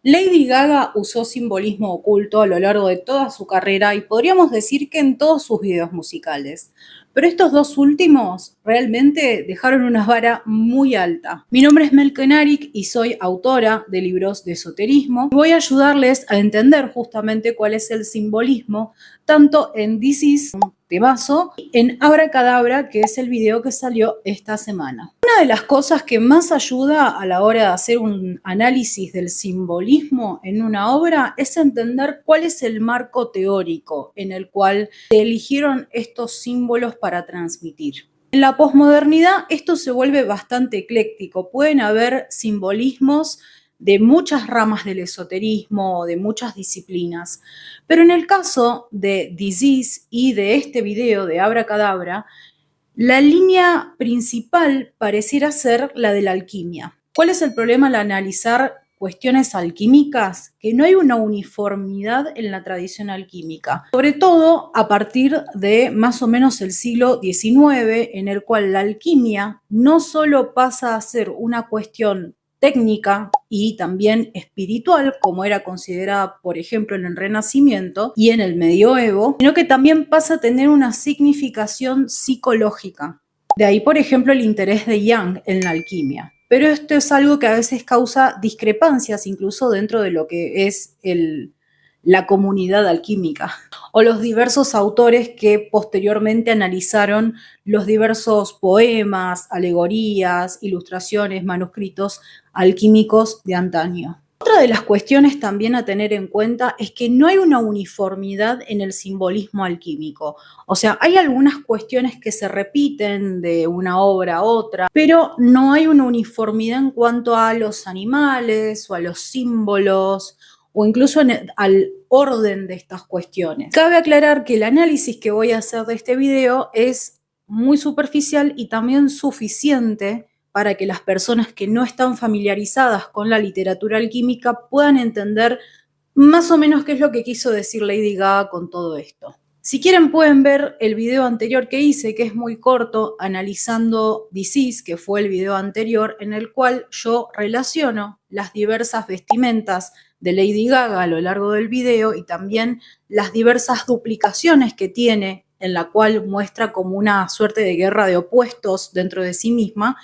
Lady Gaga usó simbolismo oculto a lo largo de toda su carrera y podríamos decir que en todos sus videos musicales. Pero estos dos últimos realmente dejaron una vara muy alta. Mi nombre es Mel Kenarik y soy autora de libros de esoterismo. Voy a ayudarles a entender justamente cuál es el simbolismo, tanto en This Is, un temazo, y en Abracadabra, que es el video que salió esta semana. Una de las cosas que más ayuda a la hora de hacer un análisis del simbolismo en una obra es entender cuál es el marco teórico en el cual se eligieron estos símbolos para transmitir. En la posmodernidad esto se vuelve bastante ecléctico. Pueden haber simbolismos de muchas ramas del esoterismo, de muchas disciplinas. Pero en el caso de Disease y de este video de Abracadabra, la línea principal pareciera ser la de la alquimia. ¿Cuál es el problema al analizar cuestiones alquímicas? Que no hay una uniformidad en la tradición alquímica, sobre todo a partir de más o menos el siglo XIX, en el cual la alquimia no solo pasa a ser una cuestión técnica y también espiritual, como era considerada, por ejemplo, en el Renacimiento y en el Medioevo, sino que también pasa a tener una significación psicológica. De ahí, por ejemplo, el interés de Jung en la alquimia. Pero esto es algo que a veces causa discrepancias incluso dentro de lo que es la comunidad alquímica o los diversos autores que posteriormente analizaron los diversos poemas, alegorías, ilustraciones, manuscritos alquímicos de antaño. Otra de las cuestiones también a tener en cuenta es que no hay una uniformidad en el simbolismo alquímico. O sea, hay algunas cuestiones que se repiten de una obra a otra, pero no hay una uniformidad en cuanto a los animales o a los símbolos o incluso al orden de estas cuestiones. Cabe aclarar que el análisis que voy a hacer de este video es muy superficial y también suficiente para que las personas que no están familiarizadas con la literatura alquímica puedan entender más o menos qué es lo que quiso decir Lady Gaga con todo esto. Si quieren pueden ver el video anterior que hice, que es muy corto, analizando Disease, que fue el video anterior, en el cual yo relaciono las diversas vestimentas de Lady Gaga a lo largo del video y también las diversas duplicaciones que tiene, en la cual muestra como una suerte de guerra de opuestos dentro de sí misma.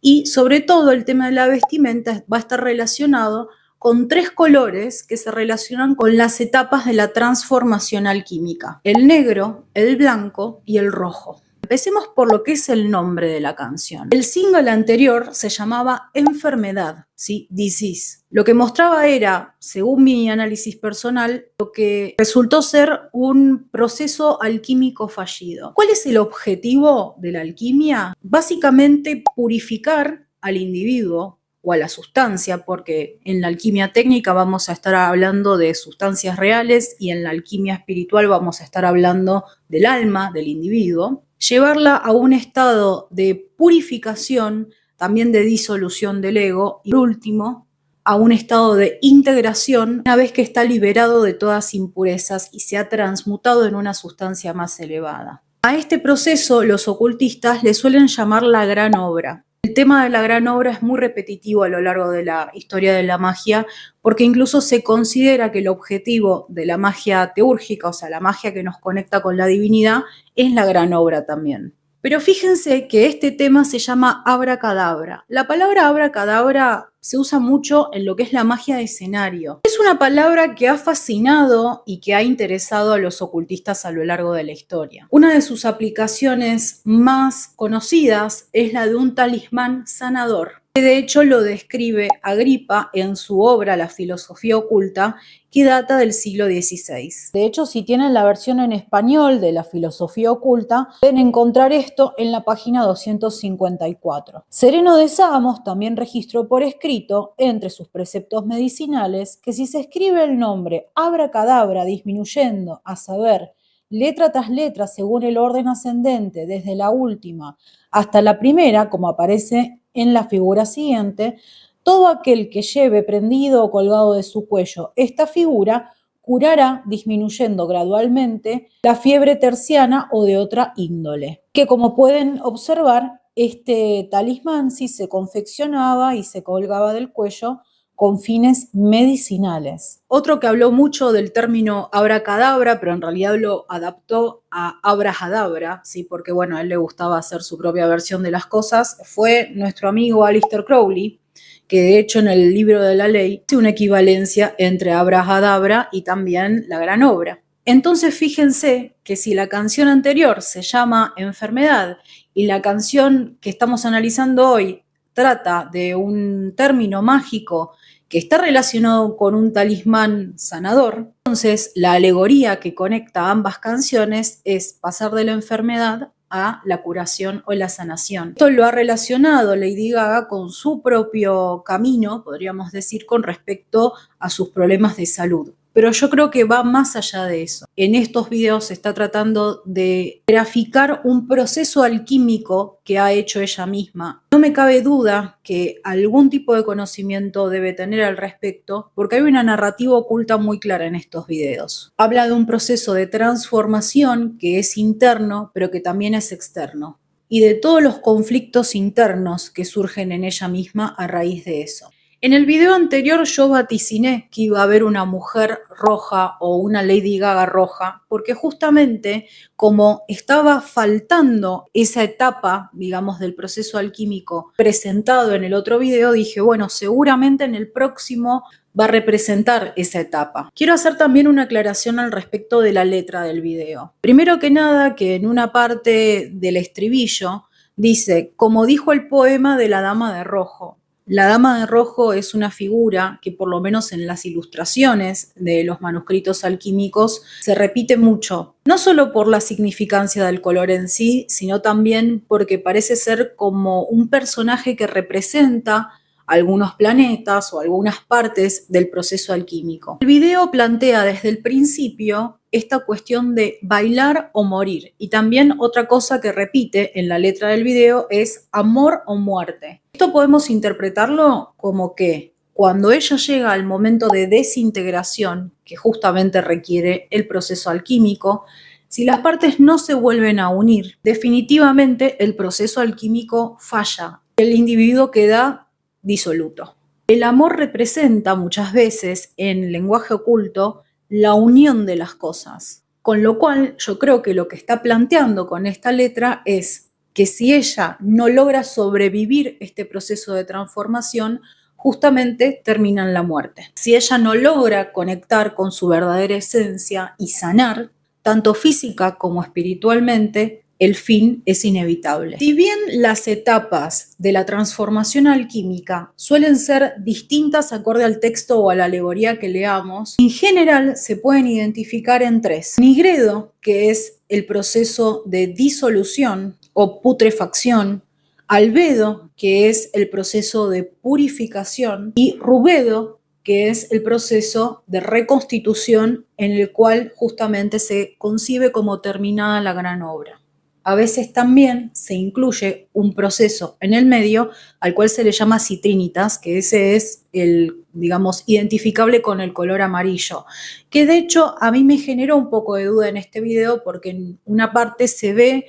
Y sobre todo el tema de la vestimenta va a estar relacionado con tres colores que se relacionan con las etapas de la transformación alquímica: el negro, el blanco y el rojo. Empecemos por lo que es el nombre de la canción. El single anterior se llamaba Enfermedad, ¿sí? Disease. Lo que mostraba era, según mi análisis personal, lo que resultó ser un proceso alquímico fallido. ¿Cuál es el objetivo de la alquimia? Básicamente purificar al individuo o a la sustancia, porque en la alquimia técnica vamos a estar hablando de sustancias reales y en la alquimia espiritual vamos a estar hablando del alma del individuo, llevarla a un estado de purificación, también de disolución del ego y por último a un estado de integración una vez que está liberado de todas impurezas y se ha transmutado en una sustancia más elevada. A este proceso los ocultistas le suelen llamar la gran obra. El tema de la gran obra es muy repetitivo a lo largo de la historia de la magia, porque incluso se considera que el objetivo de la magia teúrgica, o sea, la magia que nos conecta con la divinidad, es la gran obra también. Pero fíjense que este tema se llama abracadabra. La palabra abracadabra se usa mucho en lo que es la magia de escenario. Es una palabra que ha fascinado y que ha interesado a los ocultistas a lo largo de la historia. Una de sus aplicaciones más conocidas es la de un talismán sanador. De hecho, lo describe Agripa en su obra La filosofía oculta, que data del siglo XVI. De hecho, si tienen la versión en español de La filosofía oculta, pueden encontrar esto en la página 254. Sereno de Samos también registró por escrito, entre sus preceptos medicinales, que si se escribe el nombre abracadabra disminuyendo, a saber, letra tras letra según el orden ascendente, desde la última hasta la primera, como aparece en la figura siguiente, todo aquel que lleve prendido o colgado de su cuello esta figura curará disminuyendo gradualmente la fiebre terciana o de otra índole. Que como pueden observar, este talismán sí se confeccionaba y se colgaba del cuello con fines medicinales. Otro que habló mucho del término abracadabra, pero en realidad lo adaptó a abrajadabra, ¿sí? Porque bueno, a él le gustaba hacer su propia versión de las cosas, fue nuestro amigo Aleister Crowley, que de hecho en el libro de la ley hace una equivalencia entre abrajadabra y también la gran obra. Entonces fíjense que si la canción anterior se llama Enfermedad y la canción que estamos analizando hoy trata de un término mágico que está relacionado con un talismán sanador, entonces la alegoría que conecta ambas canciones es pasar de la enfermedad a la curación o la sanación. Esto lo ha relacionado Lady Gaga con su propio camino, podríamos decir, con respecto a sus problemas de salud. Pero yo creo que va más allá de eso. En estos videos se está tratando de graficar un proceso alquímico que ha hecho ella misma. No me cabe duda que algún tipo de conocimiento debe tener al respecto, porque hay una narrativa oculta muy clara en estos videos. Habla de un proceso de transformación que es interno, pero que también es externo, y de todos los conflictos internos que surgen en ella misma a raíz de eso. En el video anterior yo vaticiné que iba a haber una mujer roja o una Lady Gaga roja, porque justamente como estaba faltando esa etapa, digamos, del proceso alquímico presentado en el otro video, dije, bueno, seguramente en el próximo va a representar esa etapa. Quiero hacer también una aclaración al respecto de la letra del video. Primero que nada, que en una parte del estribillo dice, como dijo el poema de la Dama de Rojo. La Dama de Rojo es una figura que por lo menos en las ilustraciones de los manuscritos alquímicos se repite mucho, no solo por la significancia del color en sí, sino también porque parece ser como un personaje que representa algunos planetas o algunas partes del proceso alquímico. El video plantea desde el principio esta cuestión de bailar o morir, y también otra cosa que repite en la letra del video es amor o muerte. Esto podemos interpretarlo como que cuando ella llega al momento de desintegración, que justamente requiere el proceso alquímico, si las partes no se vuelven a unir, definitivamente el proceso alquímico falla. El individuo queda disoluto. El amor representa muchas veces en el lenguaje oculto la unión de las cosas, con lo cual yo creo que lo que está planteando con esta letra es que si ella no logra sobrevivir este proceso de transformación, justamente termina en la muerte. Si ella no logra conectar con su verdadera esencia y sanar, tanto física como espiritualmente, el fin es inevitable. Si bien las etapas de la transformación alquímica suelen ser distintas acorde al texto o a la alegoría que leamos, en general se pueden identificar en tres. Nigredo, que es el proceso de disolución o putrefacción; albedo, que es el proceso de purificación; y rubedo, que es el proceso de reconstitución en el cual justamente se concibe como terminada la gran obra. A veces también se incluye un proceso en el medio al cual se le llama citrinitas, que ese es el, digamos, identificable con el color amarillo, que de hecho a mí me generó un poco de duda en este video porque en una parte se ve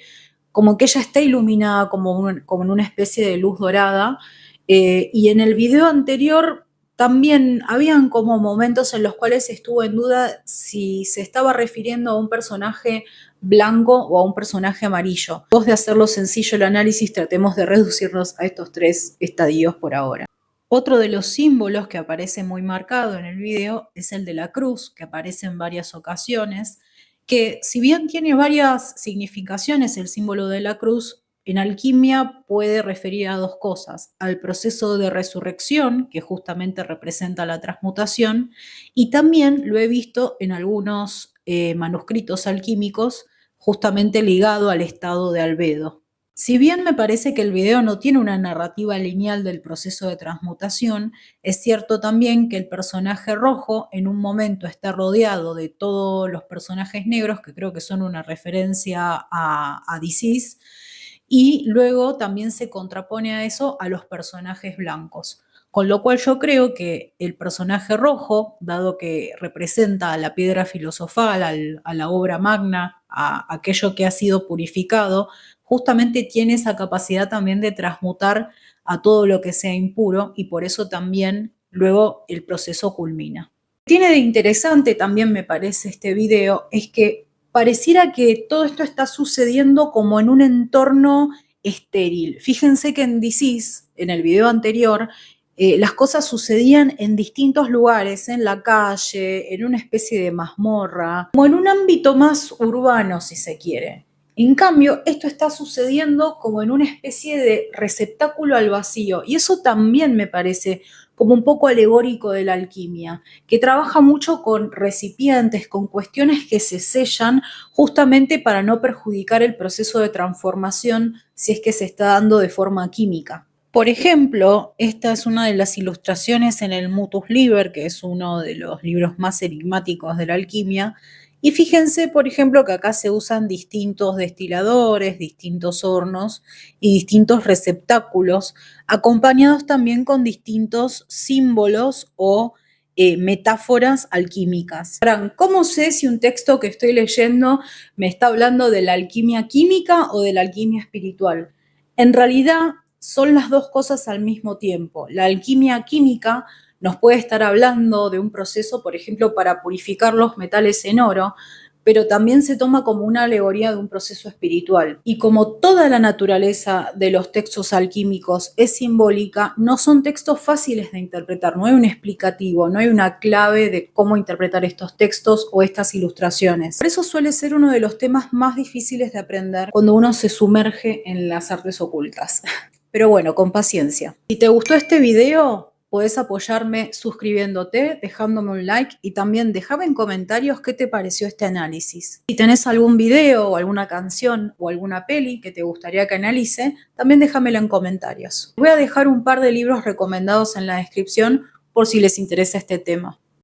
como que ella está iluminada como en una especie de luz dorada, y en el video anterior también habían como momentos en los cuales estuvo en duda si se estaba refiriendo a un personaje blanco o a un personaje amarillo. Después de hacerlo sencillo el análisis, tratemos de reducirnos a estos tres estadios por ahora. Otro de los símbolos que aparece muy marcado en el video es el de la cruz, que aparece en varias ocasiones, que si bien tiene varias significaciones el símbolo de la cruz, en alquimia puede referir a dos cosas: al proceso de resurrección, que justamente representa la transmutación, y también lo he visto en algunos manuscritos alquímicos justamente ligado al estado de albedo. Si bien me parece que el video no tiene una narrativa lineal del proceso de transmutación, es cierto también que el personaje rojo en un momento está rodeado de todos los personajes negros, que creo que son una referencia a Disease, y luego también se contrapone a eso a los personajes blancos. Con lo cual yo creo que el personaje rojo, dado que representa a la piedra filosofal, a la obra magna, a aquello que ha sido purificado, justamente tiene esa capacidad también de transmutar a todo lo que sea impuro, y por eso también luego el proceso culmina. Lo que tiene de interesante también me parece este video es que pareciera que todo esto está sucediendo como en un entorno estéril. Fíjense que en This, en el video anterior, las cosas sucedían en distintos lugares, en la calle, en una especie de mazmorra, como en un ámbito más urbano, si se quiere. En cambio, esto está sucediendo como en una especie de receptáculo al vacío, y eso también me parece como un poco alegórico de la alquimia, que trabaja mucho con recipientes, con cuestiones que se sellan justamente para no perjudicar el proceso de transformación si es que se está dando de forma química. Por ejemplo, esta es una de las ilustraciones en el Mutus Liber, que es uno de los libros más enigmáticos de la alquimia. Y fíjense, por ejemplo, que acá se usan distintos destiladores, distintos hornos y distintos receptáculos, acompañados también con distintos símbolos o metáforas alquímicas. Ahora, ¿cómo sé si un texto que estoy leyendo me está hablando de la alquimia química o de la alquimia espiritual? En realidad son las dos cosas al mismo tiempo. La alquimia química nos puede estar hablando de un proceso, por ejemplo, para purificar los metales en oro, pero también se toma como una alegoría de un proceso espiritual. Y como toda la naturaleza de los textos alquímicos es simbólica, no son textos fáciles de interpretar, no hay un explicativo, no hay una clave de cómo interpretar estos textos o estas ilustraciones. Por eso suele ser uno de los temas más difíciles de aprender cuando uno se sumerge en las artes ocultas. Pero bueno, con paciencia. Si te gustó este video, podés apoyarme suscribiéndote, dejándome un like y también déjame en comentarios qué te pareció este análisis. Si tenés algún video o alguna canción o alguna peli que te gustaría que analice, también déjamelo en comentarios. Voy a dejar un par de libros recomendados en la descripción por si les interesa este tema.